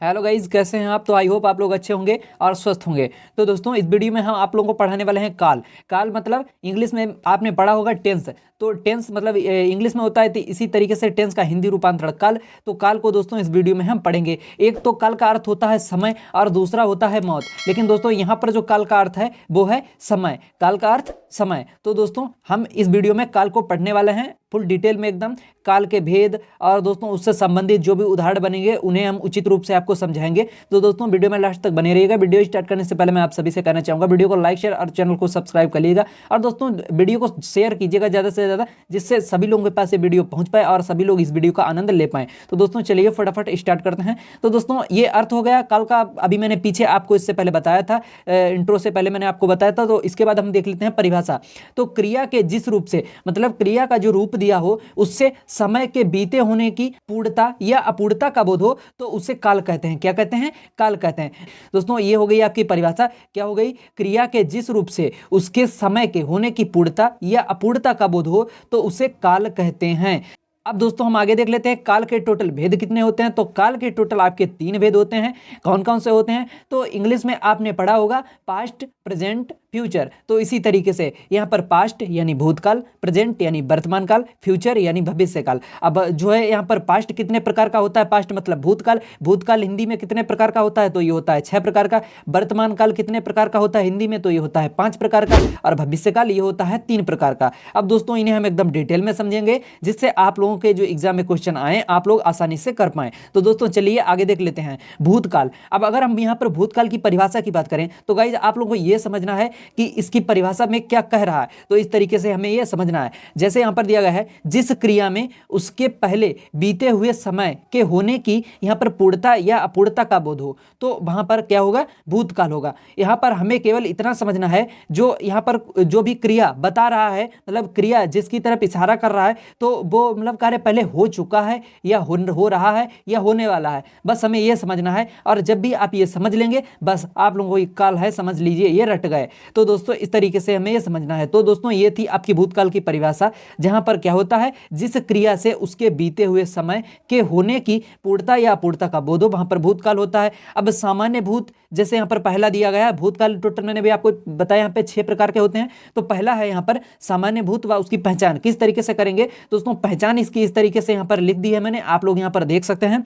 Hello guys, कैसे हैं आप? तो आई होप आप लोग अच्छे होंगे और स्वस्थ होंगे। तो दोस्तों, इस वीडियो में हम आप लोगों को पढ़ाने वाले हैं काल। काल मतलब इंग्लिश में आपने पढ़ा होगा टेंस। तो टेंस मतलब इंग्लिश में होता है, तो इसी तरीके से टेंस का हिंदी रूपांतरण काल। तो काल को दोस्तों इस वीडियो में हम पढ़ेंगे। एक तो काल का अर्थ होता है समय और दूसरा होता है मौत। लेकिन दोस्तों यहाँ पर जो काल का अर्थ है वो है समय। काल का अर्थ समय। तो दोस्तों हम इस वीडियो में काल को पढ़ने वाले हैं फुल डिटेल में एकदम। काल के भेद और दोस्तों उससे संबंधित जो भी उदाहरण बनेंगे उन्हें हम उचित रूप से आपको समझाएंगे। तो दोस्तों वीडियो में लास्ट तक बने रहिएगा। वीडियो स्टार्ट करने से पहले मैं आप सभी से कहना चाहूंगा, वीडियो को लाइक शेयर और चैनल को सब्सक्राइब कर लीजिएगा। और दोस्तों वीडियो को शेयर कीजिएगा ज़्यादा से ज़्यादा, जिससे सभी लोगों के पास ये वीडियो पहुंच पाए और सभी लोग इस वीडियो का आनंद ले पाएं। तो दोस्तों चलिए फटाफट स्टार्ट करते हैं। तो दोस्तों ये अर्थ हो गया काल का। अभी मैंने पीछे आपको इससे पहले बताया था, इंट्रो से पहले मैंने आपको बताया था। तो इसके बाद हम देख लेते हैं परिभाषा। तो क्रिया के जिस रूप से, मतलब क्रिया का जो रूप दिया हो उससे समय के बीते होने की पूर्णता या अपूर्णता का बोध हो तो उसे काल कहते हैं। क्या कहते हैं? काल कहते हैं। दोस्तों ये हो गई आपकी परिभाषा। क्या हो गई? क्रिया के जिस रूप से उसके समय के होने की पूर्णता या अपूर्णता का बोध हो तो उसे काल कहते हैं। अब दोस्तों हम आगे देख लेते हैं काल के टोटल भेद कितने होते हैं। तो काल के टोटल आपके 3 भेद होते हैं। कौन कौन से होते हैं? तो इंग्लिश में आपने पढ़ा होगा पास्ट, प्रेजेंट, फ्यूचर। तो इसी तरीके से यहाँ पर पास्ट यानी भूतकाल, प्रेजेंट यानी वर्तमान काल, फ्यूचर यानी भविष्य काल। अब जो है यहाँ पर पास्ट कितने प्रकार का होता है? पास्ट मतलब भूतकाल। भूतकाल हिंदी में कितने प्रकार का होता है? तो ये होता है 6 प्रकार का। वर्तमान काल कितने प्रकार का होता है हिंदी में? तो ये होता है 5 प्रकार का। और भविष्य काल ये होता है 3 प्रकार का। अब दोस्तों इन्हें हम एकदम डिटेल में समझेंगे, जिससे आप लोगों के जो एग्जाम में क्वेश्चन आए आप लोग आसानी से कर पाए। तो दोस्तों चलिए आगे देख लेते हैं भूतकाल। अब अगर हम यहाँ पर भूतकाल की परिभाषा की बात करें तो गाइज आप लोगों को यह समझना है कि इसकी परिभाषा में क्या कह रहा है। तो इस तरीके से हमें यह समझना है, जैसे यहाँ पर दिया गया है जिस क्रिया में उसके पहले बीते हुए समय के होने की यहाँ पर पूर्णता या अपूर्णता का बोध हो तो वहां पर क्या होगा? भूतकाल होगा। यहाँ पर हमें केवल इतना समझना है, जो यहाँ पर जो भी क्रिया बता रहा है, मतलब क्रिया जिसकी तरफ इशारा कर रहा है, तो वो मतलब कार्य पहले हो चुका है या हो रहा है या होने वाला है। बस हमें यह समझना है। और जब भी आप ये समझ लेंगे बस आप लोगों को काल है समझ लीजिए, ये रट गए। तो दोस्तों इस तरीके से हमें यह समझना है। तो दोस्तों ये थी आपकी भूतकाल की परिभाषा, जहां पर क्या होता है जिस क्रिया से उसके बीते हुए समय के होने की पूर्णता या अपूर्णता का बोध हो वहां पर भूतकाल होता है। अब सामान्य भूत, जैसे यहाँ पर पहला दिया गया है भूतकाल, टोटल मैंने भी आपको बताया यहाँ पे 6 प्रकार के होते हैं। तो पहला है यहाँ पर सामान्य भूत व उसकी पहचान किस तरीके से करेंगे। दोस्तों पहचान इसकी इस तरीके से यहाँ पर लिख दी है मैंने, आप लोग यहाँ पर देख सकते हैं।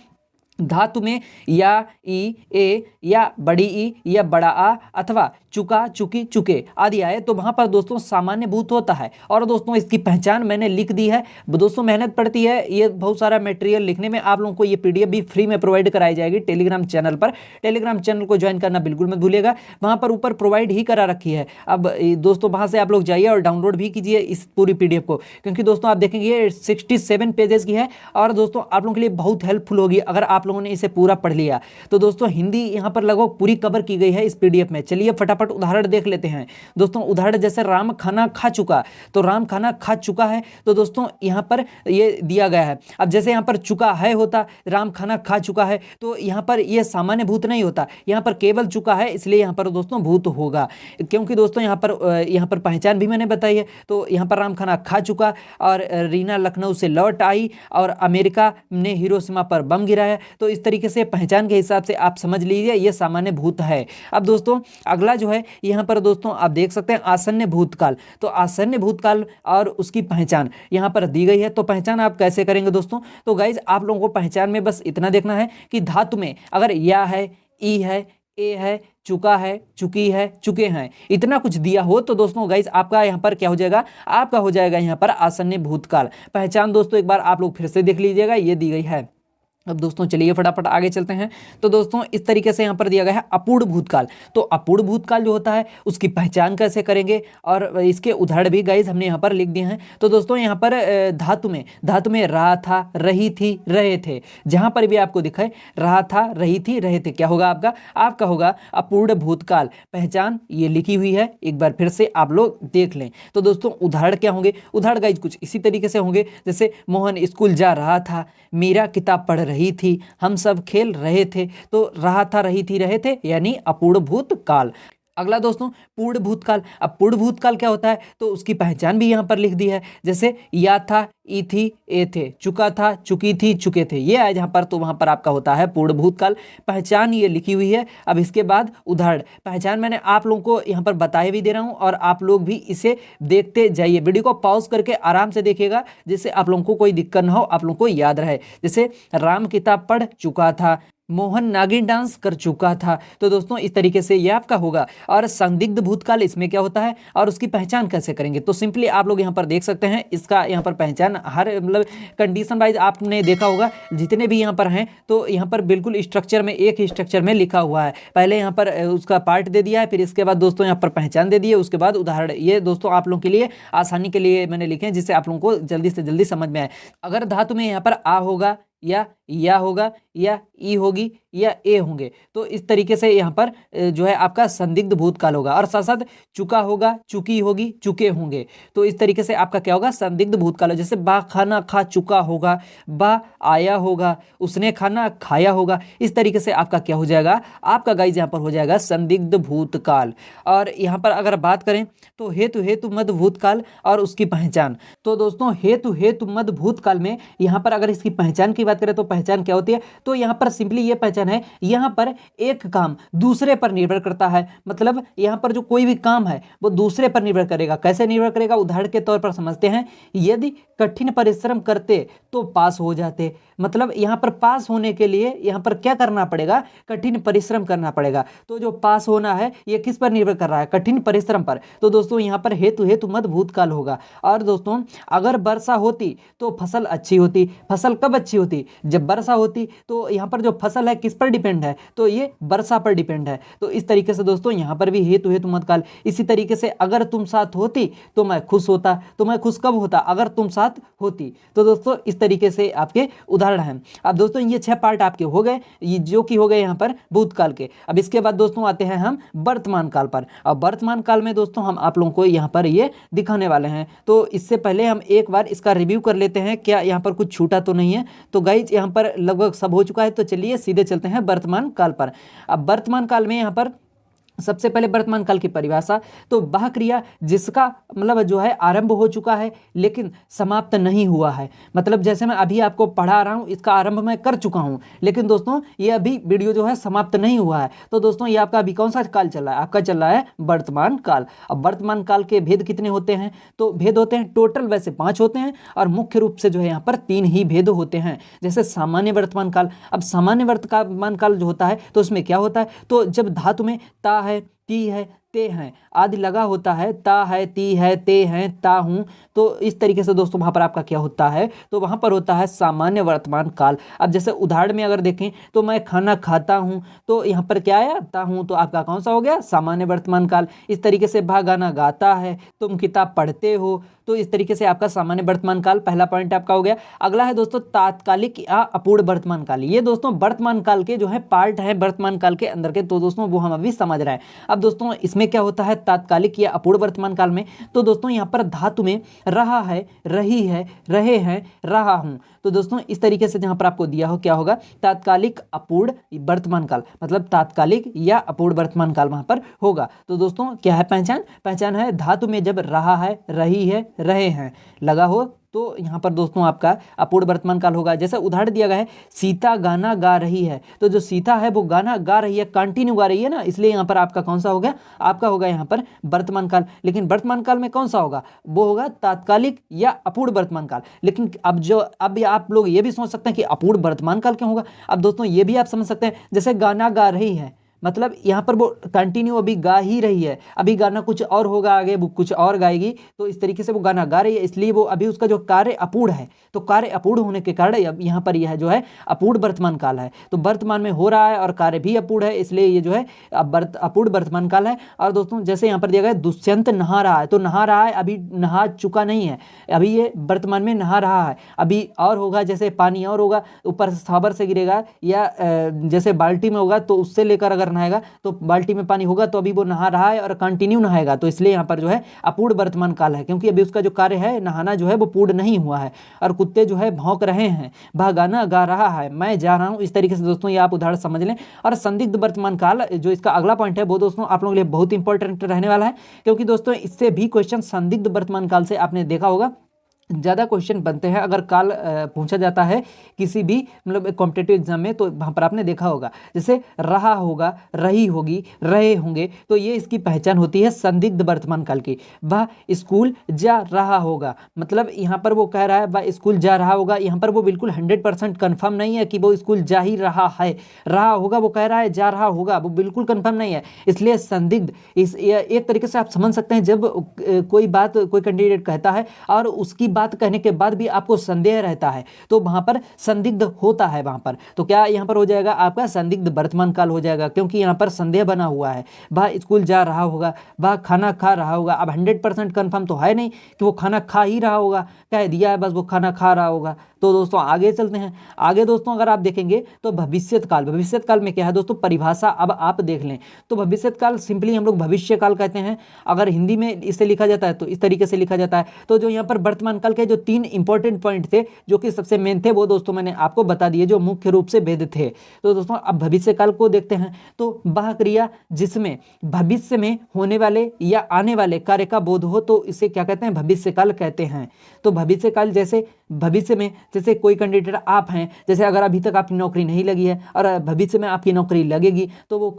धातु में या ई, ए या बड़ी ई या बड़ा आ अथवा चुका, चुकी, चुके आदि आए तो वहां पर दोस्तों सामान्य भूत होता है। और दोस्तों इसकी पहचान मैंने लिख दी है। दोस्तों मेहनत पड़ती है, ये बहुत सारा मटेरियल लिखने में। आप लोगों को ये पीडीएफ भी फ्री में प्रोवाइड कराई जाएगी टेलीग्राम चैनल पर। टेलीग्राम चैनल को ज्वाइन करना बिल्कुल मत भूलिएगा, वहां पर ऊपर प्रोवाइड ही करा रखी है। अब दोस्तों वहां से आप लोग जाइए और डाउनलोड भी कीजिए इस पूरी पीडीएफ को, क्योंकि दोस्तों आप देखेंगे ये 67 पेजेस की है। और दोस्तों आप लोगों के लिए बहुत हेल्पफुल होगी अगर आप लोगों ने इसे पूरा पढ़ लिया। तो दोस्तों हिंदी यहाँ पर लगभग पूरी कवर की गई है इस पीडीएफ में। चलिए फटाफट उदाहरण देख लेते हैं। दोस्तों उदाहरण जैसे राम खाना खा चुका, तो राम खाना खा चुका है तो दोस्तों यहाँ पर ये दिया गया है। अब जैसे यहाँ पर चुका है होता, राम खाना खा चुका है, तो यहाँ पर ये सामान्य भूत नहीं होता, यहाँ पर केवल चुका है, इसलिए यहाँ पर दोस्तों भूत होगा। क्योंकि दोस्तों यहाँ पर पहचान भी मैंने बताई है। तो यहाँ पर राम खाना खा चुका और रीना लखनऊ से लौट आई और अमेरिका ने हिरोशिमा पर बम गिराया। तो इस तरीके से पहचान के हिसाब से आप समझ लीजिए ये सामान्य भूत है। अब दोस्तों अगला जो है यहाँ पर दोस्तों आप देख सकते हैं आसन्न भूतकाल। तो आसन्न भूतकाल और उसकी पहचान यहाँ पर दी गई है। तो पहचान आप कैसे करेंगे दोस्तों? तो गाइज आप लोगों को पहचान में बस इतना देखना है कि धातु में अगर या है, ई है, ए है, चुका है, चुकी है, चुके हैं, इतना कुछ दिया हो तो दोस्तों गाइज आपका यहाँ पर क्या हो जाएगा? आपका हो जाएगा यहाँ पर आसन्न भूतकाल। पहचान दोस्तों एक बार आप लोग फिर से देख लीजिएगा, ये दी गई है। अब दोस्तों चलिए फटाफट आगे चलते हैं। तो दोस्तों इस तरीके से यहाँ पर दिया गया है अपूर्ण भूतकाल। तो अपूर्ण भूतकाल जो होता है उसकी पहचान कैसे करेंगे और इसके उदाहरण भी गाइज हमने यहाँ पर लिख दिए हैं। तो दोस्तों यहाँ पर धातु में रहा था, रही थी, रहे थे, जहाँ पर भी आपको दिखाए रहा था, रही थी, रहे थे, क्या होगा आपका होगा अपूर्ण भूतकाल। पहचान ये लिखी हुई है, एक बार फिर से आप लोग देख लें। तो दोस्तों उदाहरण क्या होंगे? उदाहरण गाइज कुछ इसी तरीके से होंगे, जैसे मोहन स्कूल जा रहा था, मीरा किताब पढ़ रही थी, हम सब खेल रहे थे। तो रहा था, रही थी, रहे थे यानी अपूर्ण भूतकाल। अगला दोस्तों पूर्ण भूतकाल। अब पूर्ण भूतकाल क्या होता है तो उसकी पहचान भी यहाँ पर लिख दी है, जैसे या था, ई थी, ए थे, चुका था, चुकी थी, चुके थे, ये आए जहाँ पर तो वहाँ पर आपका होता है पूर्ण भूतकाल। पहचान ये लिखी हुई है। अब इसके बाद उदाहरण। पहचान मैंने आप लोगों को यहाँ पर बताए भी दे रहा हूँ और आप लोग भी इसे देखते जाइए, वीडियो को पॉज करके आराम से देखिएगा जिससे आप लोगों को कोई दिक्कत ना हो, आप लोगों को याद रहे। जैसे राम किताब पढ़ चुका था, मोहन नागिन डांस कर चुका था। तो दोस्तों इस तरीके से ये आपका होगा। और संदिग्ध भूतकाल, इसमें क्या होता है और उसकी पहचान कैसे करेंगे, तो सिंपली आप लोग यहाँ पर देख सकते हैं इसका यहाँ पर पहचान हर मतलब कंडीशन वाइज आपने देखा होगा जितने भी यहाँ पर हैं, तो यहाँ पर बिल्कुल स्ट्रक्चर में एक ही स्ट्रक्चर में लिखा हुआ है। पहले यहाँ पर उसका पार्ट दे दिया है, फिर इसके बाद दोस्तों यहाँ पर पहचान दे दी है, उसके बाद उदाहरण। ये दोस्तों आप लोगों के लिए आसानी के लिए मैंने लिखे हैं जिससे आप लोगों को जल्दी से जल्दी समझ में आए। अगर धातु में यहाँ पर आ होगा या होगा या ई होगी या ए होंगे, तो इस तरीके से यहाँ पर जो है आपका संदिग्ध भूतकाल होगा। और साथ साथ चुका होगा, चुकी होगी, चुके होंगे, तो इस तरीके से आपका क्या होगा संदिग्ध भूतकाल हो। जैसे बा खाना खा चुका होगा, बा आया होगा, उसने खाना खाया होगा, इस तरीके से आपका क्या हो जाएगा, आपका गाइज यहाँ पर हो जाएगा संदिग्ध भूतकाल। और यहाँ पर अगर बात करें तो हेतु मध्य भूतकाल और उसकी पहचान। तो दोस्तों हेतु मध्य भूतकाल में यहाँ पर अगर इसकी पहचान की बात करें तो पहचान क्या होती है, तो यहाँ पर सिंपली ये पहचान है, यहाँ पर एक काम दूसरे पर निर्भर करता है। मतलब यहाँ पर जो कोई भी काम है वो दूसरे पर निर्भर करेगा। कैसे निर्भर करेगा, उदाहरण के तौर पर समझते हैं। यदि कठिन परिश्रम करते तो पास हो जाते, मतलब यहाँ पर पास होने के लिए यहाँ पर क्या करना पड़ेगा, कठिन परिश्रम करना पड़ेगा। तो जो पास होना है ये किस पर निर्भर कर रहा है, कठिन परिश्रम पर। तो दोस्तों यहाँ पर हेतु मध्य भूतकाल होगा। और दोस्तों अगर वर्षा होती तो फसल अच्छी होती। फसल कब अच्छी होती, जब वर्षा होती। तो यहाँ पर जो फसल है किस पर डिपेंड है, तो ये वर्षा पर डिपेंड है। तो इस तरीके से दोस्तों यहाँ पर भी हेतु मध्य काल। इसी तरीके से अगर तुम साथ होती तो मैं खुश होता, तो मैं खुश कब होता, अगर तुम साथ होती। तो दोस्तों इस तरीके से आपके उदाहरण हैं। अब दोस्तों ये 6 पार्ट आपके हो गए, ये जो कि हो गए यहाँ पर भूतकाल के। अब इसके बाद दोस्तों आते हैं हम वर्तमान काल पर। अब वर्तमान काल में दोस्तों हम आप लोगों को यहाँ पर ये दिखाने वाले हैं। तो इससे पहले हम एक बार इसका रिव्यू कर लेते हैं, क्या यहाँ पर कुछ छूटा तो नहीं है। तो गाइज यहाँ पर लगभग सब हो चुका है, तो चलिए सीधे चलते हैं वर्तमान काल पर। अब वर्तमान काल में यहाँ पर सबसे पहले वर्तमान काल की परिभाषा। तो वह क्रिया जिसका मतलब जो है आरंभ हो चुका है लेकिन समाप्त नहीं हुआ है। मतलब जैसे मैं अभी आपको पढ़ा रहा हूँ, इसका आरंभ मैं कर चुका हूँ, लेकिन दोस्तों ये अभी वीडियो जो है समाप्त नहीं हुआ है। तो दोस्तों ये आपका अभी कौन सा काल चल रहा है, आपका चल रहा है वर्तमान काल। अब वर्तमान काल के भेद कितने होते हैं, तो भेद होते हैं टोटल वैसे 5 होते हैं, और मुख्य रूप से जो है यहाँ पर 3 ही भेद होते हैं। जैसे सामान्य वर्तमान काल। अब सामान्य वर्तमान काल जो होता है तो उसमें क्या होता है, तो जब धातु में ता है, ती है, ते हैं आदि लगा होता है, ता है, ती है, ते हैं, ता हूँ, तो इस तरीके से दोस्तों वहाँ पर आपका क्या होता है, तो वहाँ पर होता है सामान्य वर्तमान काल। अब जैसे उदाहरण में अगर देखें तो मैं खाना खाता हूँ, तो यहाँ पर क्या आया, ता हूँ, तो आपका कौन सा हो गया, सामान्य वर्तमान काल। इस तरीके से वह गाना गाता है, तुम किताब पढ़ते हो, तो इस तरीके से आपका सामान्य वर्तमान काल पहला पॉइंट आपका हो गया। अगला है दोस्तों तात्कालिक या अपूर्ण वर्तमान काल। ये दोस्तों वर्तमान काल के जो है पार्ट है वर्तमान काल के अंदर के, तो दोस्तों वो हम अभी समझ रहे हैं। अब दोस्तों इसमें क्या होता है तात्कालिक या अपूर्ण वर्तमान काल में, तो दोस्तों यहाँ पर धातु में रहा है, रही है, रहे हैं, रहा हूँ। तो दोस्तों इस तरीके से जहाँ पर आपको दिया हो क्या होगा, तात्कालिक अपूर्ण वर्तमान काल, मतलब तात्कालिक या अपूर्ण वर्तमान काल वहाँ पर होगा। तो दोस्तों क्या है पहचान, पहचान है धातु में जब रहा है, रही है, रहे हैं लगा हो, तो यहाँ पर दोस्तों आपका अपूर्ण वर्तमान काल होगा। जैसे उदाहरण दिया गया है, सीता गाना गा रही है, तो जो सीता है वो गाना गा रही है, कंटिन्यू गा रही है ना, इसलिए यहाँ पर आपका कौन सा हो गया, आपका होगा यहाँ पर वर्तमान काल। लेकिन वर्तमान काल में कौन सा होगा, वो होगा तात्कालिक या अपूर्ण वर्तमान काल। लेकिन अब आप लोग ये भी सोच सकते हैं कि अपूर्ण वर्तमान काल क्यों होगा। अब दोस्तों ये भी आप समझ सकते हैं, जैसे गाना गा रही है, मतलब यहाँ पर वो कंटिन्यू अभी गा ही रही है, अभी गाना कुछ और होगा, आगे वो कुछ और गाएगी, तो इस तरीके से वो गाना गा रही है, इसलिए वो अभी उसका जो कार्य अपूर्ण है, तो कार्य अपूर्ण होने के कारण अब यहाँ पर यह जो है अपूर्ण वर्तमान काल है। तो वर्तमान में हो रहा है और कार्य भी अपूर्ण है, इसलिए ये जो है अपूर्ण वर्तमान काल है। और दोस्तों जैसे यहाँ पर दिया गया दुष्यंत नहा रहा है, तो नहा रहा है, अभी नहा चुका नहीं है, अभी ये वर्तमान में नहा रहा है, अभी और होगा, जैसे पानी और होगा ऊपर से साबर से गिरेगा, या जैसे बाल्टी में होगा तो उससे लेकर अगर करना आएगा, तो बाल्टी में पानी होगा तो अभी वो नहा रहा है और कंटिन्यू नहाएगा, तो इसलिए यहाँ पर जो है अपूर्ण वर्तमान काल है, क्योंकि अभी उसका जो कार्य है नहाना जो है वो पूर्ण नहीं हुआ है। और कुत्ते जो है भौंक रहे हैं, वह गाना गा रहा है, मैं जा रहा हूँ। इस तरीके से दोस्तों ये आप उदाहरण समझ लें। और संदिग्ध वर्तमान काल जो इसका अगला पॉइंट है वो दोस्तों आप लोगों के लिए बहुत इंपॉर्टेंट रहने वाला है, क्योंकि दोस्तों इससे भी क्वेश्चन संदिग्ध वर्तमान काल से आपने देखा होगा ज़्यादा क्वेश्चन बनते हैं अगर काल पूछा जाता है किसी भी मतलब कॉम्पिटेटिव एग्जाम में, तो वहाँ पर आपने देखा होगा जैसे रहा होगा, रही होगी, रहे होंगे, तो ये इसकी पहचान होती है संदिग्ध वर्तमान काल की। वह स्कूल जा रहा होगा, मतलब यहाँ पर वो कह रहा है वह स्कूल जा रहा होगा, यहाँ पर वो बिल्कुल 100% कन्फर्म नहीं है कि वो स्कूल जा ही रहा है। रहा होगा वो कह रहा है, जा रहा होगा वो बिल्कुल कन्फर्म नहीं है, इसलिए संदिग्ध। इस एक तरीके से आप समझ सकते हैं जब कोई बात कोई कैंडिडेट कहता है और उसकी बात कहने के बाद भी आपको संदेह रहता है, तो वहां पर संदिग्ध होता है वहां पर। तो क्या यहां पर हो जाएगा आपका संदिग्ध वर्तमान काल हो जाएगा, क्योंकि यहां पर संदेह बना हुआ है। वह स्कूल जा रहा होगा, वह खाना खा रहा होगा, अब 100% कंफर्म तो है नहीं कि वो खाना खा ही रहा होगा, कह दिया है बस वो खाना खा रहा होगा। तो दोस्तों आगे चलते हैं। आगे दोस्तों अगर आप देखेंगे तो भविष्यत काल, भविष्यत काल में क्या है दोस्तों, परिभाषा अब आप देख लें तो भविष्यत काल सिंपली हम लोग भविष्य काल कहते हैं। अगर हिंदी में इसे लिखा जाता है तो इस तरीके से लिखा जाता है। तो जो यहाँ पर वर्तमान काल के जो 3 इंपॉर्टेंट पॉइंट थे जो कि सबसे मेन थे, वो दोस्तों मैंने आपको बता दिए जो मुख्य रूप से भेद थे। तो दोस्तों अब भविष्य काल को देखते हैं। तो वह क्रिया जिसमें भविष्य में होने वाले या आने वाले कार्य का बोध हो, तो इसे क्या कहते हैं, भविष्य काल कहते हैं। तो भविष्य काल जैसे भविष्य में जैसे कोई कैंडिडेट आप हैं, जैसे अगर अभी तक आपकी नौकरी नहीं लगी है और भविष्य में आपकी नौकरी लगेगी, तो वो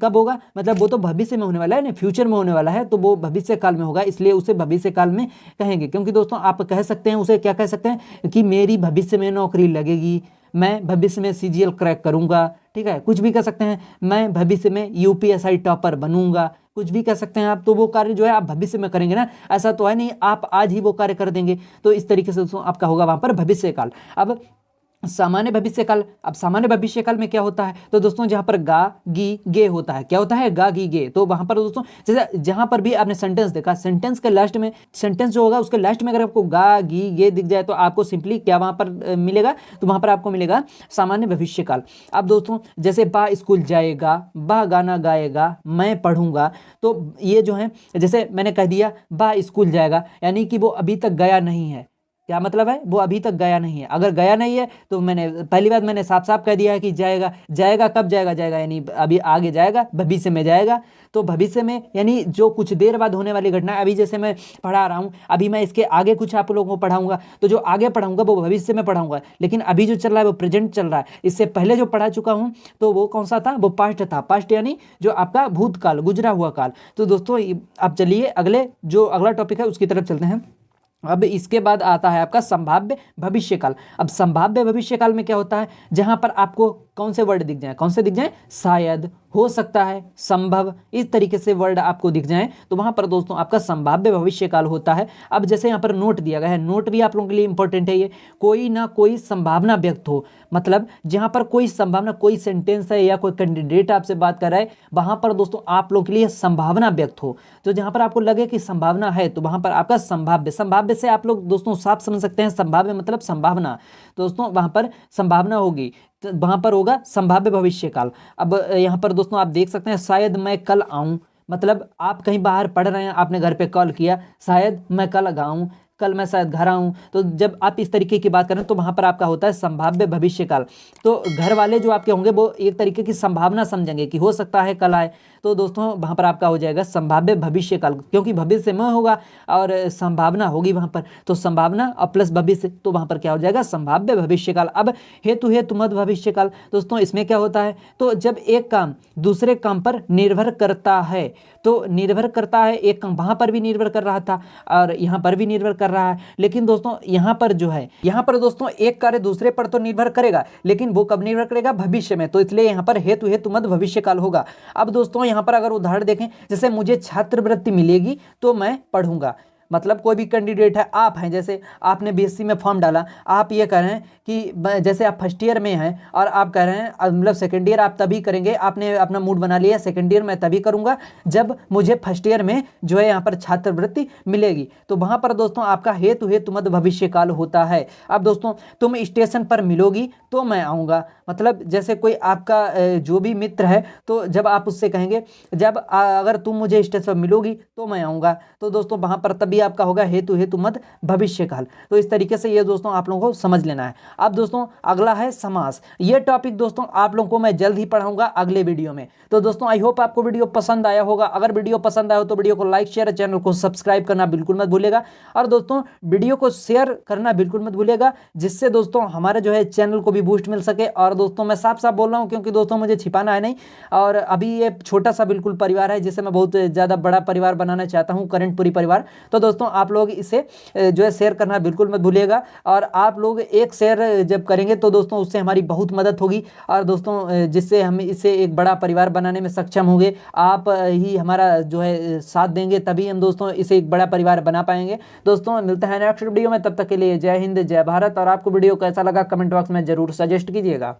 कब होगा, मतलब वो तो भविष्य में होने वाला है ना, फ्यूचर में होने वाला है, तो वो भविष्य काल में होगा, इसलिए उसे भविष्य काल में कहेंगे। क्योंकि दोस्तों आप कह सकते हैं उसे क्या कह सकते हैं कि मेरी भविष्य में नौकरी लगेगी, मैं भविष्य में CGL क्रैक करूंगा, ठीक है, कुछ भी कह सकते हैं, मैं भविष्य में UPSI टॉपर बनूंगा, कुछ भी कह सकते हैं आप। तो वो कार्य जो है आप भविष्य में करेंगे ना, ऐसा तो है नहीं आप आज ही वो कार्य कर देंगे। तो इस तरीके से दोस्तों आपका होगा वहां पर भविष्य काल। अब सामान्य भविष्य काल, अब सामान्य भविष्य काल में क्या होता है, तो दोस्तों जहां पर गा गी गे होता है, क्या होता है, गा गी गे, तो वहां पर दोस्तों जैसे जहां पर भी आपने सेंटेंस देखा, सेंटेंस के लास्ट में, सेंटेंस जो होगा उसके लास्ट में अगर आपको गा गी गे दिख जाए तो आपको सिंपली क्या वहां पर मिलेगा, तो वहां पर आपको मिलेगा सामान्य भविष्य काल। अब दोस्तों जैसे बा स्कूल जाएगा, बा गाना गाएगा, मैं पढ़ूंगा, तो ये जो है जैसे मैंने कह दिया बा स्कूल जाएगा, यानी कि वो अभी तक गया नहीं है। क्या मतलब है, वो अभी तक गया नहीं है। अगर गया नहीं है तो मैंने पहली बात मैंने साफ साफ कह दिया है कि जाएगा। जाएगा कब जाएगा, जाएगा यानी अभी आगे जाएगा, भविष्य में जाएगा। तो भविष्य में यानी जो कुछ देर बाद होने वाली घटना है, अभी जैसे मैं पढ़ा रहा हूँ, अभी मैं इसके आगे कुछ आप लोगों को पढ़ाऊंगा, तो जो आगे पढ़ाऊंगा वो भविष्य में पढ़ाऊंगा, लेकिन अभी जो चल रहा है वो प्रेजेंट चल रहा है। इससे पहले जो पढ़ा चुका हूँ तो वो कौन सा था, वो पास्ट था। पास्ट यानी जो आपका भूतकाल, गुजरा हुआ काल। तो दोस्तों अब चलिए अगले जो अगला टॉपिक है उसकी तरफ चलते हैं। अब इसके बाद आता है आपका संभाव्य भविष्य काल। अब संभाव्य भविष्य काल में क्या होता है, जहां पर आपको कौन से वर्ड दिख जाए, कौन से दिख जाए, शायद, हो सकता है, संभव, इस तरीके से वर्ड आपको दिख जाए, तो वहां पर दोस्तों आपका संभाव्य भविष्य काल होता है। अब जैसे यहाँ पर नोट दिया गया है, नोट भी आप लोगों के लिए इंपॉर्टेंट है, ये कोई ना कोई संभावना व्यक्त हो, मतलब जहां पर कोई संभावना, कोई सेंटेंस है या कोई कैंडिडेट आपसे बात कर रहा है, वहां पर दोस्तों आप लोगों के लिए संभावना व्यक्त हो, तो जहां पर आपको लगे कि संभावना है तो वहां पर आपका संभाव्य। संभाव्य से आप लोग दोस्तों साफ समझ सकते हैं, संभाव्य मतलब संभावना, दोस्तों वहां पर संभावना होगी, तो वहां पर होगा संभाव्य भविष्य काल। अब यहाँ पर दोस्तों आप देख सकते हैं, शायद मैं कल आऊं, मतलब आप कहीं बाहर पढ़ रहे हैं, आपने घर पे कॉल किया, शायद मैं कल आऊं, कल मैं शायद घर आऊं, तो जब आप इस तरीके की बात करें तो वहां पर आपका होता है संभाव्य भविष्य काल। तो घर वाले जो आपके होंगे वो एक तरीके की संभावना समझेंगे कि हो सकता है कल आए, तो दोस्तों वहां पर आपका हो जाएगा संभाव्य भविष्य काल, क्योंकि भविष्य में होगा और संभावना होगी वहां पर, तो संभावना और प्लस भविष्य, तो वहां पर क्या हो जाएगा, संभाव्य भविष्य काल। अब हेतु मध्य भविष्य काल, दोस्तों इसमें क्या होता है, तो जब एक काम दूसरे काम पर निर्भर करता है, तो निर्भर करता है, एक काम वहां पर भी निर्भर कर रहा था और यहाँ पर भी निर्भर कर रहा है, लेकिन दोस्तों यहाँ पर जो है, यहाँ पर दोस्तों एक कार्य दूसरे पर तो निर्भर करेगा, लेकिन वो कब निर्भर करेगा, भविष्य में, तो इसलिए यहाँ पर हेतु मध्य भविष्य काल होगा। अब दोस्तों यहाँ पर अगर उदाहरण देखें, जैसे मुझे छात्रवृत्ति मिलेगी तो मैं पढ़ूंगा, मतलब कोई भी कैंडिडेट है, आप हैं, जैसे आपने बीएससी में फॉर्म डाला, आप ये कह रहे हैं कि जैसे आप फर्स्ट ईयर में हैं और आप कह रहे हैं मतलब सेकेंड ईयर आप तभी करेंगे, आपने अपना मूड बना लिया सेकेंड ईयर मैं तभी करूंगा जब मुझे फर्स्ट ईयर में जो है यहाँ पर छात्रवृत्ति मिलेगी। तो वहां पर दोस्तों आपका हेतु हेतु मत भविष्य काल होता है। अब दोस्तों तुम स्टेशन पर मिलोगी तो मैं आऊँगा, मतलब जैसे कोई आपका जो भी मित्र है, तो जब आप उससे कहेंगे जब अगर तुम मुझे स्टेशन पर मिलोगी तो मैं आऊँगा, तो दोस्तों वहाँ पर तभी आपका होगा हेतु हेतु मत भविष्य काल। तो इस तरीके से ये दोस्तों आप लोगों को समझ लेना है। अब दोस्तों अगला है समास। ये टॉपिक दोस्तों आप लोगों को मैं जल्द ही पढ़ाऊंगा अगले वीडियो में। तो दोस्तों आई होप आपको वीडियो पसंद आया होगा। अगर वीडियो पसंद आया हो तो वीडियो को लाइक शेयर, चैनल को सब्सक्राइब करना बिल्कुल मत भूलिएगा, और दोस्तों वीडियो को शेयर करना बिल्कुल मत भूलिएगा, जिससे दोस्तों हमारे जो है चैनल को भी बूस्ट मिल सके। और दोस्तों मैं साफ साफ बोल रहा हूँ क्योंकि दोस्तों मुझे छिपाना है नहीं, और अभी ये छोटा सा बिल्कुल परिवार है जिसे मैं बहुत ज़्यादा बड़ा परिवार बनाना चाहता हूँ, करंटपुरी परिवार। तो दोस्तों आप लोग इसे जो है शेयर करना बिल्कुल मत भूलिएगा, और आप लोग एक शेयर जब करेंगे तो दोस्तों उससे हमारी बहुत मदद होगी, और दोस्तों जिससे हम इसे एक बड़ा परिवार बनाने में सक्षम होंगे। आप ही हमारा जो है साथ देंगे, तभी हम दोस्तों इसे एक बड़ा परिवार बना पाएंगे। दोस्तों मिलते हैं नेक्स्ट वीडियो में, तब तक के लिए जय हिंद जय भारत। और आपको वीडियो कैसा लगा कमेंट बॉक्स में जरूर सजेस्ट कीजिएगा।